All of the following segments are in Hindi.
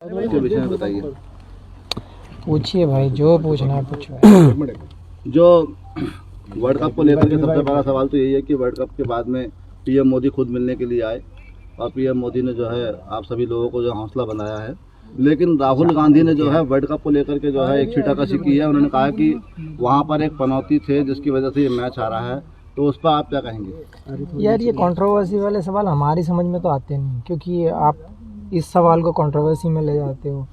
के विषय में बताइए। पूछिए भाई, जो पूछना है पूछो। जो वर्ल्ड कप को लेकर के सबसे बड़ा सवाल तो यही है कि वर्ल्ड कप के बाद में पीएम मोदी खुद मिलने के लिए आए और पीएम मोदी ने जो है आप सभी लोगों को जो हौसला बनाया है, लेकिन राहुल गांधी ने जो है वर्ल्ड कप को लेकर के जो है एक छीटाकशी की है। उन्होंने कहा कि वहां पर एक पनौती थे जिसकी वजह से ये मैच आ रहा है, तो उस पर आप क्या कहेंगे? यार ये कंट्रोवर्सी वाले सवाल हमारी समझ में तो आते नहीं, क्योंकि आप इस सवाल को कंट्रोवर्सी में ले जाते हो।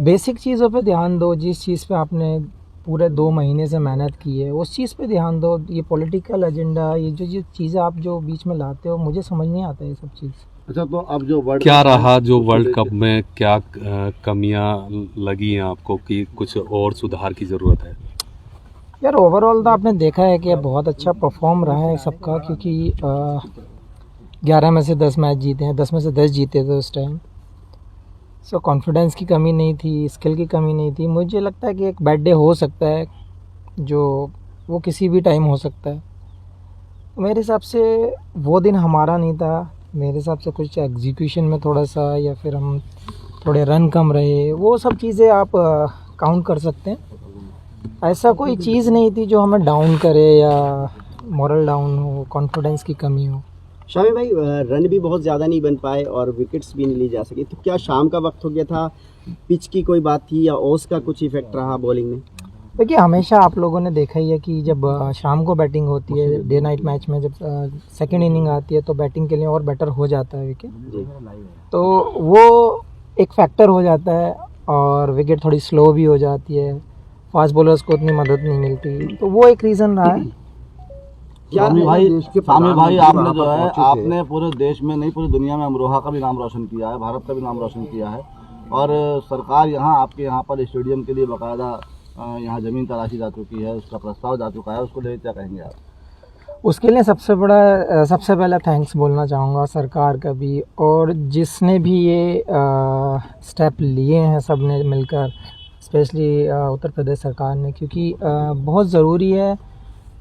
बेसिक चीज़ों पे ध्यान दो, जिस चीज़ पे आपने पूरे 2 महीने से मेहनत की है उस चीज़ पे ध्यान दो। ये पॉलिटिकल एजेंडा, ये जो चीज़ें आप जो बीच में लाते हो, मुझे समझ नहीं आता ये सब चीज़। अच्छा, तो अब जो वर्ल्ड क्या रहा जो वर्ल्ड कप में क्या कमियां लगी हैं आपको कि कुछ और सुधार की ज़रूरत है? यार ओवरऑल तो आपने देखा है कि बहुत अच्छा परफॉर्म रहा है सबका, क्योंकि 11 में से 10 मैच जीते हैं, 10 में से 10 जीते थे उस टाइम। सो कॉन्फिडेंस की कमी नहीं थी, स्किल की कमी नहीं थी। मुझे लगता है कि एक बैड डे हो सकता है, जो वो किसी भी टाइम हो सकता है। मेरे हिसाब से वो दिन हमारा नहीं था। मेरे हिसाब से कुछ एग्जीक्यूशन में थोड़ा सा, या फिर हम थोड़े रन कम रहे, वो सब चीज़ें आप काउंट कर सकते हैं। ऐसा कोई चीज़ नहीं थी जो हमें डाउन करे या मोरल डाउन हो, कॉन्फिडेंस की कमी हो। शामी भाई, रन भी बहुत ज़्यादा नहीं बन पाए और विकेट्स भी नहीं ली जा सकी, तो क्या शाम का वक्त हो गया था, पिच की कोई बात थी, या ओस का कुछ इफेक्ट रहा बॉलिंग में? देखिए, हमेशा आप लोगों ने देखा ही है कि जब शाम को बैटिंग होती है, डे नाइट मैच में जब सेकंड इनिंग आती है तो बैटिंग के लिए और बेटर हो जाता है विकेट, तो वो एक फैक्टर हो जाता है और विकेट थोड़ी स्लो भी हो जाती है, फास्ट बॉलर्स को उतनी मदद नहीं मिलती, तो वो एक रीज़न रहा है। सामी भाई आपने जो है आपने पूरे देश में नहीं पूरी दुनिया में अमरोहा का भी नाम रोशन किया है, भारत का भी नाम रोशन किया है, और सरकार यहाँ आपके यहाँ पर स्टेडियम के लिए बाकायदा यहाँ ज़मीन तलाशी जा चुकी है, उसका प्रस्ताव जा चुका है, उसको लेकर क्या कहेंगे आप? उसके लिए सबसे पहले थैंक्स बोलना चाहूँगा सरकार का भी, और जिसने भी ये स्टेप लिए हैं सब ने मिलकर, स्पेशली उत्तर प्रदेश सरकार ने, क्योंकि बहुत ज़रूरी है।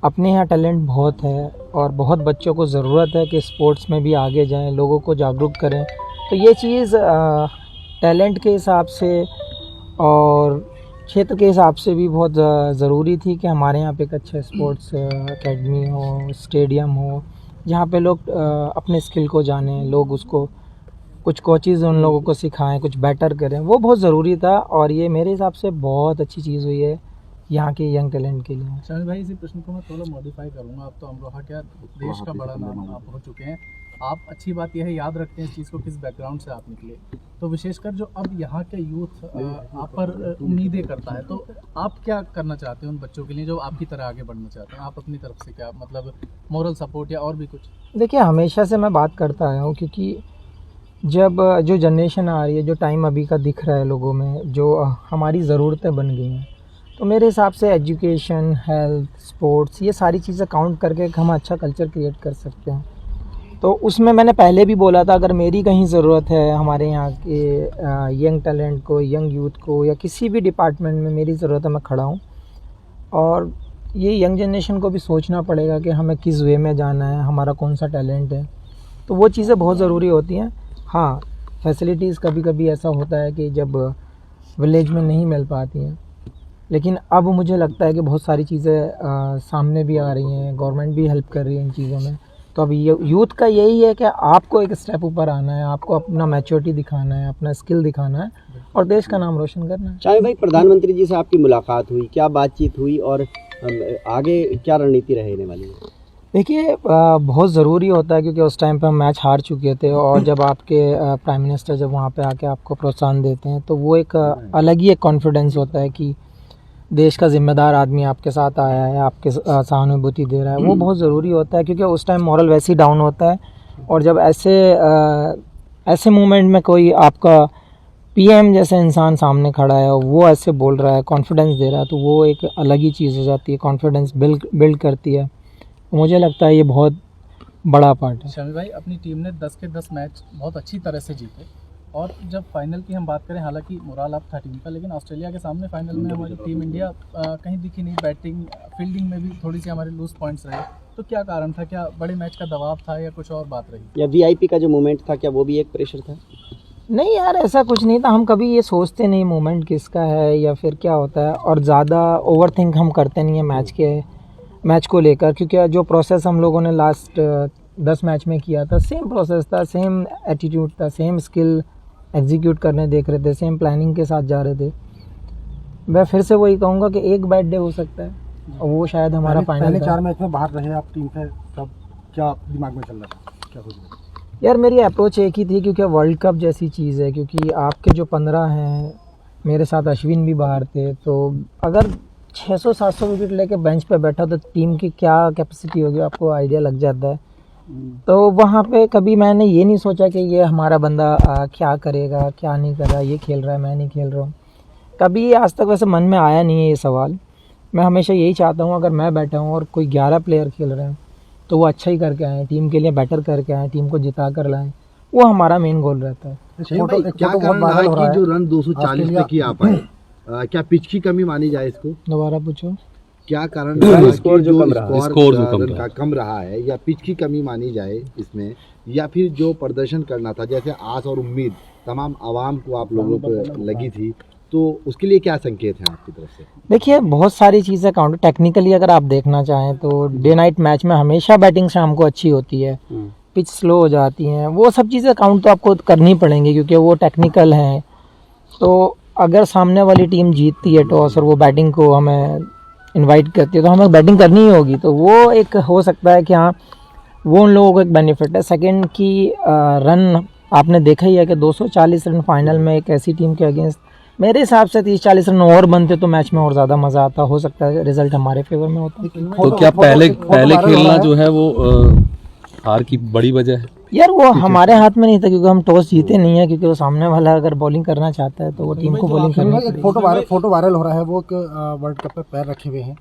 अपने यहाँ टैलेंट बहुत है और बहुत बच्चों को ज़रूरत है कि स्पोर्ट्स में भी आगे जाएं, लोगों को जागरूक करें। तो ये चीज़ टैलेंट के हिसाब से और क्षेत्र के हिसाब से भी बहुत ज़रूरी थी कि हमारे यहाँ पे एक अच्छा स्पोर्ट्स एकेडमी हो, स्टेडियम हो, जहाँ पे लोग अपने स्किल को जानें, लोग उसको कुछ कोचेज़ उन लोगों को सिखाएं, कुछ बेटर करें। वो बहुत ज़रूरी था और ये मेरे हिसाब से बहुत अच्छी चीज़ हुई है यहाँ के यंग टैलेंट के लिए। शामिल भाई, इसी प्रश्न को मैं थोड़ा मॉडिफाई करूँगा। आप तो अमरोहा क्या देश का बड़ा नाम आप हो चुके हैं, आप अच्छी बात यह है याद रखते हैं इस चीज़ को, किस बैकग्राउंड से आप निकले, तो विशेषकर जो अब यहाँ के यूथ आप पर उम्मीदें करता है, तो आप क्या करना चाहते हैं उन बच्चों के लिए जो आपकी तरह आगे बढ़ना चाहते हैं? आप अपनी तरफ से क्या मतलब मोरल सपोर्ट या और भी कुछ? देखिए, हमेशा से मैं बात करता आया हूँ, क्योंकि जब जो जनरेशन आ रही है, जो टाइम अभी का दिख रहा है लोगों में, जो हमारी ज़रूरतें बन गई हैं, तो मेरे हिसाब से एजुकेशन, हेल्थ, स्पोर्ट्स, ये सारी चीज़ें काउंट करके हम अच्छा कल्चर क्रिएट कर सकते हैं। तो उसमें मैंने पहले भी बोला था, अगर मेरी कहीं ज़रूरत है हमारे यहाँ के यंग टैलेंट को, यंग यूथ को, या किसी भी डिपार्टमेंट में मेरी ज़रूरत है, मैं खड़ा हूँ। और ये यंग जनरेशन को भी सोचना पड़ेगा कि हमें किस वे में जाना है, हमारा कौन सा टैलेंट है, तो वो चीज़ें बहुत ज़रूरी होती हैं। हाँ, फैसिलिटीज़ कभी कभी ऐसा होता है कि जब विलेज में नहीं मिल पाती हैं, लेकिन अब मुझे लगता है कि बहुत सारी चीज़ें सामने भी आ रही हैं, गवर्नमेंट भी हेल्प कर रही है इन चीज़ों में। तो अब यूथ का यही है कि आपको एक स्टेप ऊपर आना है, आपको अपना मैच्योरिटी दिखाना है, अपना स्किल दिखाना है और देश का नाम रोशन करना है। शामी भाई, प्रधानमंत्री जी से आपकी मुलाकात हुई, क्या बातचीत हुई और आगे क्या रणनीति रहने वाली है? देखिए, बहुत ज़रूरी होता है, क्योंकि उस टाइम पे हम मैच हार चुके थे, और जब आपके प्राइम मिनिस्टर जब वहाँ पे आके आपको प्रोत्साहन देते हैं, तो वो एक अलग ही एक कॉन्फिडेंस होता है कि देश का ज़िम्मेदार आदमी आपके साथ आया है, आपके सहानुभूति दे रहा है। वो बहुत ज़रूरी होता है, क्योंकि उस टाइम मॉरल वैसे ही डाउन होता है, और जब ऐसे मोमेंट में कोई आपका पीएम जैसे इंसान सामने खड़ा है और वो ऐसे बोल रहा है, कॉन्फिडेंस दे रहा है, तो वो एक अलग ही चीज़ हो जाती है, कॉन्फिडेंस बिल्ड करती है। मुझे लगता है ये बहुत बड़ा पार्ट है। शामिल भाई, अपनी टीम ने 10 के 10 मैच बहुत अच्छी तरह से जीते, और जब फाइनल की हम बात करें, हालांकि मोराल अप था टीम का, लेकिन ऑस्ट्रेलिया के सामने फाइनल में हमारी टीम इंडिया कहीं दिखी नहीं। बैटिंग, फील्डिंग में भी थोड़ी सी हमारे लूज पॉइंट्स रहे, तो क्या कारण था? क्या बड़े मैच का दबाव था या कुछ और बात रही? या वीआईपी का जो मोमेंट था, क्या वो भी एक प्रेशर था? नहीं यार, ऐसा कुछ नहीं था। हम कभी ये सोचते नहीं मोमेंट किसका है या फिर क्या होता है, और ज़्यादा ओवर थिंक हम करते नहीं है मैच को लेकर, क्योंकि जो प्रोसेस हम लोगों ने लास्ट 10 मैच में किया था, सेम प्रोसेस था, सेम एटीट्यूड था, सेम स्किल एग्जीक्यूट करने देख रहे थे, सेम प्लानिंग के साथ जा रहे थे। मैं फिर से वही कहूँगा कि एक बैड डे हो सकता है, और वो शायद हमारा फाइनल पहले था। 4 मैच में बाहर रहे आप टीम से, तब क्या दिमाग में चल रहा था, क्या सोच रहे थे? यार मेरी अप्रोच एक ही थी, क्योंकि वर्ल्ड कप जैसी चीज़ है, क्योंकि आपके जो 15 हैं, मेरे साथ अश्विन भी बाहर थे, तो अगर 600-700 विकेट लेके बेंच पे बैठा तो टीम की क्या कैपेसिटी होगी आपको आइडिया लग जाता है। तो वहाँ पे कभी मैंने ये नहीं सोचा कि ये हमारा बंदा क्या करेगा, क्या नहीं कर रहा, ये खेल रहा है, मैं नहीं खेल रहा हूँ। कभी आज तक वैसे मन में आया नहीं है ये सवाल। मैं हमेशा यही चाहता हूँ, अगर मैं बैठा हूँ और कोई 11 प्लेयर खेल रहे हैं तो वो अच्छा ही करके आएँ, टीम के लिए बेटर करके आएँ, टीम को जिता कर लाएँ, वो हमारा मेन गोल रहता है। क्या कारण रहा कि जो रन 240 पे की आ पाए? क्या पिच की कमी मानी जाए इसको? दोबारा पूछो। क्या कारण रहा स्कोर जो कम रहा, स्कोर जो कम रन का कम रहा है, या पिच की कमी मानी जाए इसमें, या फिर जो प्रदर्शन करना था, जैसे आस और उम्मीद तमाम आवाम को आप लोगों पर लगी थी, तो उसके लिए क्या संकेत हैं आपकी तरफ से? देखिए बहुत सारी चीज़ें काउंट, टेक्निकली अगर आप देखना चाहें तो डे नाइट मैच में हमेशा बैटिंग शाम को अच्छी होती है, पिच स्लो हो जाती हैं, वो सब चीज़ें काउंट तो आपको करनी पड़ेंगी, क्योंकि वो टेक्निकल हैं। तो अगर सामने वाली टीम जीतती है टॉस और वो बैटिंग को हमें इनवाइट करती है, तो हमें बैटिंग करनी ही होगी, तो वो एक हो सकता है कि हाँ वो उन लोगों को एक बेनिफिट है। सेकंड की रन आपने देखा ही है कि 240 रन फाइनल में एक ऐसी टीम के अगेंस्ट, मेरे हिसाब से 30-40 रन और बनते तो मैच में और ज़्यादा मज़ा आता, हो सकता है रिजल्ट हमारे फेवर में होता। तो क्या पहले खेलना जो है वो हार की बड़ी वजह है? यार वो हमारे हाथ में नहीं था, क्योंकि हम टॉस जीते नहीं है, क्योंकि वो सामने वाला अगर बॉलिंग करना चाहता है तो वो टीम को बॉलिंग करनी एक पड़ेगी। फोटो वायरल हो रहा है, वो वर्ल्ड कप पे पैर रखे हुए हैं।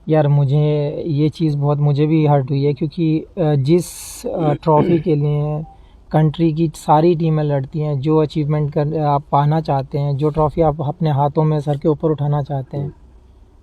यार मुझे ये चीज़ बहुत मुझे भी हर्ट हुई है, क्योंकि जिस ट्रॉफी के लिए कंट्री की सारी टीमें लड़ती हैं, जो अचीवमेंट कर आप पाना चाहते हैं, जो ट्रॉफी आप अपने हाथों में सर के ऊपर उठाना चाहते हैं,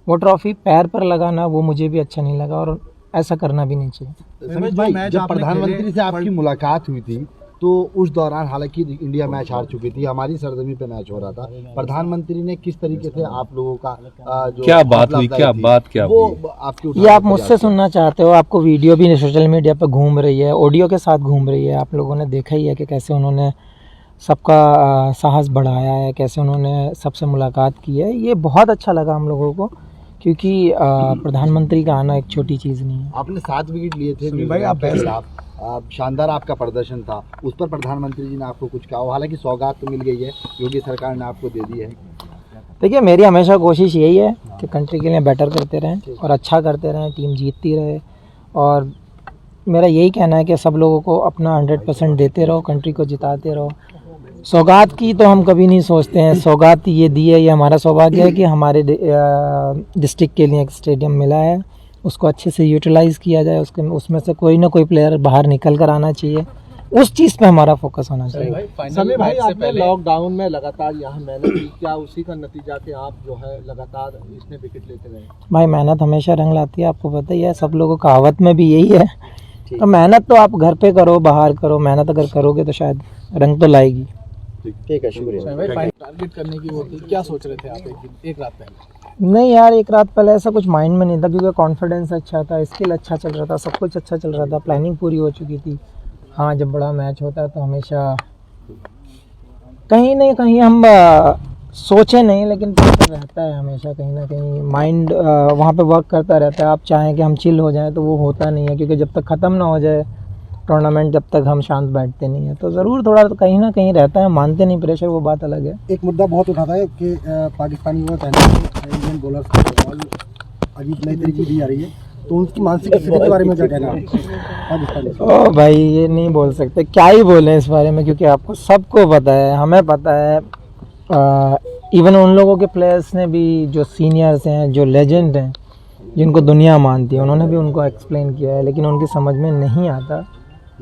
वो ट्रॉफी पैर पर लगाना वो मुझे भी अच्छा नहीं लगा, और ऐसा करना भी नहीं चाहिए। समीर भाई, जब प्रधानमंत्री से आपकी मुलाकात हुई थी तो उस दौरान हालांकि इंडिया मैच हार चुकी थी, हमारी सरजमी पे मैच हो रहा था, प्रधानमंत्री ने किस तरीके से आप लोगों का जो क्या बात हुई, क्या बात क्या वो हुई? आपकी ये आप मुझसे सुनना चाहते हो? आपको वीडियो भी सोशल मीडिया पर घूम रही है, ऑडियो के साथ घूम रही है, आप लोगों ने देखा ही है कि कैसे उन्होंने सबका साहस बढ़ाया है, कैसे उन्होंने सबसे मुलाकात की है। ये बहुत अच्छा लगा हम लोगों को, क्योंकि प्रधानमंत्री का आना एक छोटी चीज़ नहीं है। आपने 7 विकेट लिए थे भाई, आप शानदार आपका प्रदर्शन था, उस पर प्रधानमंत्री जी ने आपको कुछ कहा? हालांकि सौगात तो मिल गई है, योगी सरकार ने आपको दे दी है। देखिए मेरी हमेशा कोशिश यही है कि कंट्री के लिए बेटर करते रहें और अच्छा करते रहें, टीम जीतती रहे, और मेरा यही कहना है कि सब लोगों को अपना 100% देते रहो, कंट्री को जिताते रहो। सौगात की तो हम कभी नहीं सोचते हैं, सौगात ये दी है, ये हमारा सौभाग्य है कि हमारे डिस्ट्रिक्ट के लिए एक स्टेडियम मिला है, उसको अच्छे से यूटिलाइज़ किया जाए, उसमें से कोई ना कोई प्लेयर बाहर निकल कर आना चाहिए, उस चीज़ पे हमारा फोकस होना चाहिए। समीर भाई, आपने लॉकडाउन में लगातार यहाँ मेहनत की, क्या उसी का नतीजा कि आप जो है लगातार इतने विकेट लेते रहे? भाई मेहनत हमेशा रंग लाती है, आपको पता ही है, सब लोगों कहावत में भी यही है। तो मेहनत तो आप घर पे करो, बाहर करो, मेहनत अगर करोगे तो शायद रंग तो लाएगी। ठीक है, शुक्रिया। टारगेट करने की वो थी, क्या सोच रहे थे आप एक रात पहले? नहीं यार, एक रात पहले ऐसा कुछ माइंड में नहीं था, क्योंकि कॉन्फिडेंस अच्छा था, स्किल अच्छा चल रहा था, सब कुछ अच्छा चल रहा था, प्लानिंग पूरी हो चुकी थी। हाँ, जब बड़ा मैच होता है तो हमेशा कहीं ना कहीं हम सोचे नहीं, लेकिन प्रेशर रहता है हमेशा, कहीं ना कहीं माइंड वहाँ पे वर्क करता रहता है। आप चाहें कि हम चिल हो जाएं तो वो होता नहीं है, क्योंकि जब तक ख़त्म ना हो जाए टूर्नामेंट, जब तक हम शांत बैठते नहीं हैं, तो ज़रूर थोड़ा तो कहीं ना कहीं रहता है, मानते नहीं प्रेशर, वो बात अलग है। एक मुद्दा बहुत उठाता है कि पाकिस्तानी वो इंडियन बॉलर को अजीब नई तरीके दी जा रही है, तो उनकी मानसिक स्थिति के बारे में क्या कहना है? ओ भाई, ये नहीं बोल सकते, क्या ही बोलें इस बारे में, क्योंकि आपको सबको पता है, हमें पता है, इवन उन लोगों के प्लेयर्स ने भी, जो सीनियर्स हैं, जो लेजेंड हैं, जिनको दुनिया मानती है, उन्होंने भी उनको एक्सप्लेन किया है, लेकिन उनकी समझ में नहीं आता।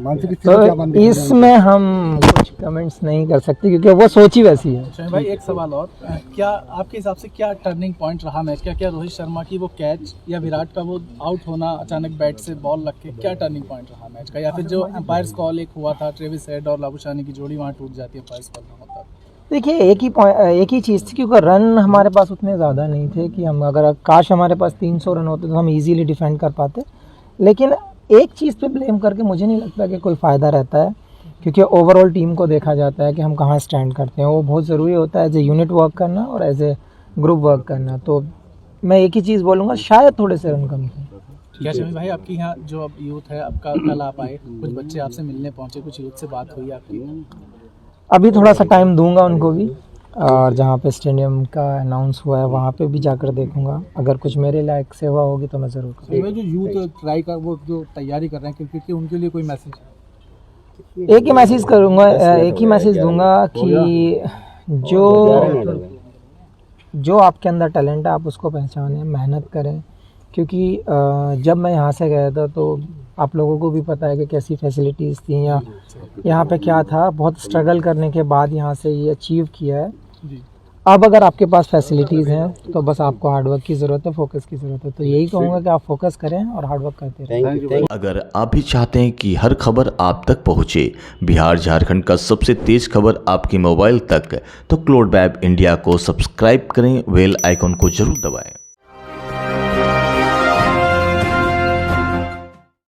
मानसिक स्थिति क्या तो बन रही है? इसमें हम कुछ कमेंट्स नहीं कर सकते क्योंकि वो सोच ही वैसी है। शमी भाई एक सवाल और, क्या आपके हिसाब से क्या टर्निंग पॉइंट रहा मैच का? क्या रोहित शर्मा की वो कैच या विराट का वो आउट होना अचानक बैट से बॉल लग के, क्या टर्निंग पॉइंट रहा मैच का? या फिर जो एम्पायर्स कॉल एक हुआ था, ट्रेविस हेड और लाबुशानी की जोड़ी वहाँ टूट जाती है एम्पायर्स कॉल में होता? देखिए एक ही चीज़ थी क्योंकि रन हमारे पास उतने ज़्यादा नहीं थे कि हम, अगर काश हमारे पास 300 रन होते तो हम इजीली डिफेंड कर पाते। लेकिन एक चीज़ पे ब्लेम करके मुझे नहीं लगता कि कोई फ़ायदा रहता है, क्योंकि ओवरऑल टीम को देखा जाता है कि हम कहाँ स्टैंड करते हैं। वो बहुत ज़रूरी होता है एज ए यूनिट वर्क करना और एज ए ग्रुप वर्क करना। तो मैं एक ही चीज़ बोलूँगा, शायद थोड़े से रन कम थे। क्या शमी भाई आपकी यहाँ जो अब यूथ है आपका, कल आप आए, कुछ बच्चे आपसे मिलने पहुँचे, कुछ यूथ से बात हुई आपकी? अभी थोड़ा सा टाइम दूंगा उनको भी, और जहाँ पे स्टेडियम का अनाउंस हुआ है वहाँ पे भी जाकर देखूंगा। अगर कुछ मेरे लायक सेवा होगी तो मैं ज़रूर करूँगा। जो यूथ ट्राई कर, वो जो तैयारी कर रहे हैं क्रिकेट की, उनके लिए कोई मैसेज? एक ही मैसेज करूँगा, एक ही मैसेज दूंगा कि जो आपके अंदर टैलेंट है आप उसको पहचानें, मेहनत करें। क्योंकि जब मैं यहाँ से गया था तो आप लोगों को भी पता है कि कैसी फैसिलिटीज़ थी या यहाँ पे क्या था। बहुत स्ट्रगल करने के बाद यहाँ से ये अचीव किया है। अब अगर आपके पास फैसिलिटीज़ हैं तो बस आपको हार्डवर्क की ज़रूरत है, फोकस की ज़रूरत है। तो यही कहूँगा कि आप फोकस करें और हार्डवर्क करते रहें। अगर आप भी चाहते हैं कि हर खबर आप तक पहुंचे, बिहार झारखंड का सबसे तेज खबर आपके मोबाइल तक, तो क्लोड वेब इंडिया को सब्सक्राइब करें, बेल आइकॉन को जरूर दबाएं।